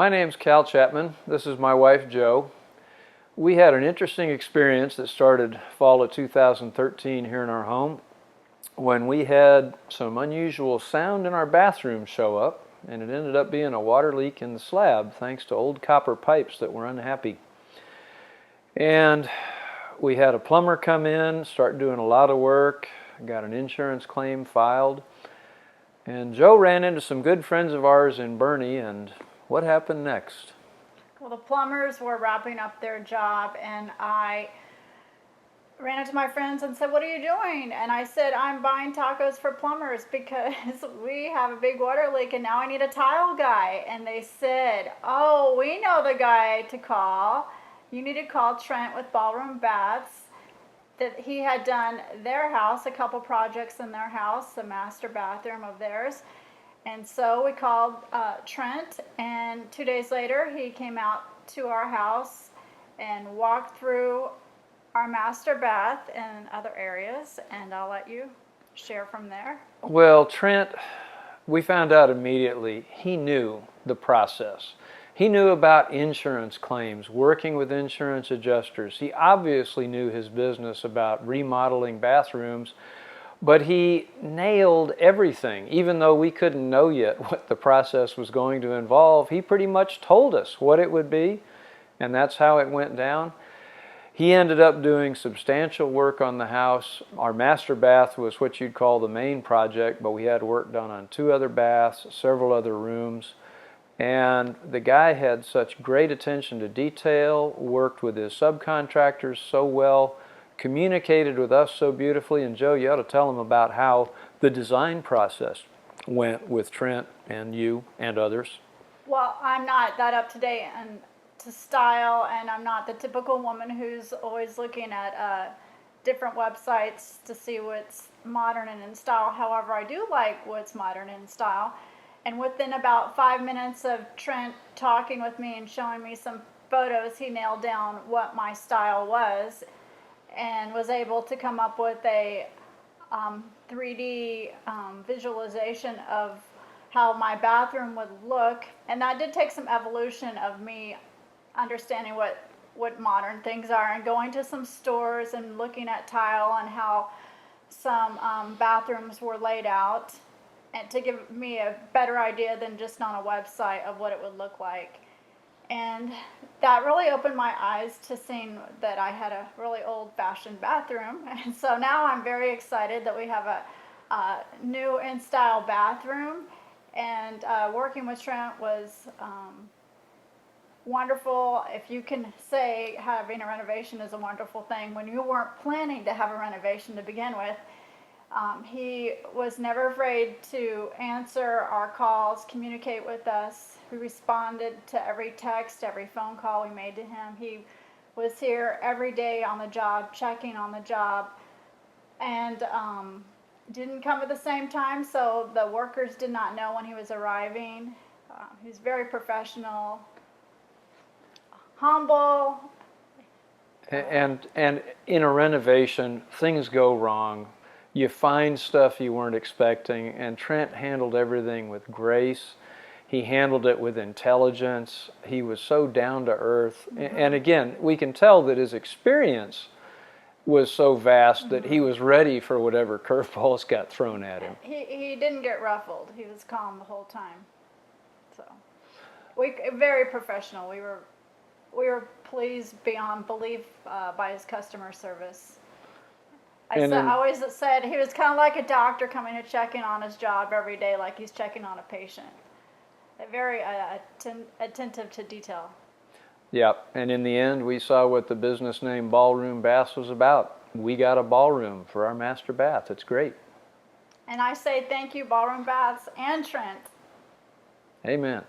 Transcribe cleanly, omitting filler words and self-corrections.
My name's Cal Chapman. This is my wife, Jo. We had an interesting experience that started fall of 2013 here in our home when we had some unusual sound in our bathroom show up, and it ended up being a water leak in the slab thanks to old copper pipes that were unhappy. And we had a plumber come in, start doing a lot of work, got an insurance claim filed, and Jo ran into some good friends of ours in Boerne, and what happened next? Well, the plumbers were wrapping up their job, and I ran into my friends and said, "What are you doing?" And I said, "I'm buying tacos for plumbers because we have a big water leak and now I need a tile guy." And they said, "Oh, we know the guy to call. You need to call Trent with Ballroom Baths." That he had done their house, a couple projects in their house, the master bathroom of theirs. And so we called Trent, and 2 days later he came out to our house and walked through our master bath and other areas, and I'll let you share from there. Well, Trent, we found out immediately he knew the process. He knew about insurance claims, working with insurance adjusters. He obviously knew his business about remodeling bathrooms, but he nailed everything. Even though we couldn't know yet what the process was going to involve, he pretty much told us what it would be, and that's how it went down. He ended up doing substantial work on the house. Our master bath was what you'd call the main project, but we had work done on 2 other baths, several other rooms. And the guy had such great attention to detail, worked with his subcontractors so well, communicated with us so beautifully. And Jo, you ought to tell him about how the design process went with Trent and you and others. Well, I'm not that up to date and to style, and I'm not the typical woman who's always looking at different websites to see what's modern and in style. However, I do like what's modern and in style. And within about 5 minutes of Trent talking with me and showing me some photos, he nailed down what my style was and was able to come up with a 3D visualization of how my bathroom would look. And that did take some evolution of me understanding what modern things are and going to some stores and looking at tile and how some bathrooms were laid out, and to give me a better idea than just on a website of what it would look like. And that really opened my eyes to seeing that I had a really old-fashioned bathroom. And so now I'm very excited that we have a new in-style bathroom. And working with Trent was wonderful. If you can say having a renovation is a wonderful thing when you weren't planning to have a renovation to begin with. He was never afraid to answer our calls, communicate with us. He responded to every text, every phone call we made to him. He was here every day on the job, checking on the job, and didn't come at the same time, so the workers did not know when he was arriving. He's very professional, humble. And in a renovation, things go wrong. You find stuff you weren't expecting, and Trent handled everything with grace. He handled it with intelligence. He was so down to earth. Mm-hmm. And again, we can tell that his experience was so vast that he was ready for whatever curveballs got thrown at him. He didn't get ruffled. He was calm the whole time. So, very professional. We were pleased beyond belief by his customer service. I always said he was kind of like a doctor coming to check in on his job every day, like he's checking on a patient. Very attentive to detail. Yep, and in the end, we saw what the business name Ballroom Baths was about. We got a ballroom for our master bath. It's great. And I say thank you, Ballroom Baths and Trent. Amen.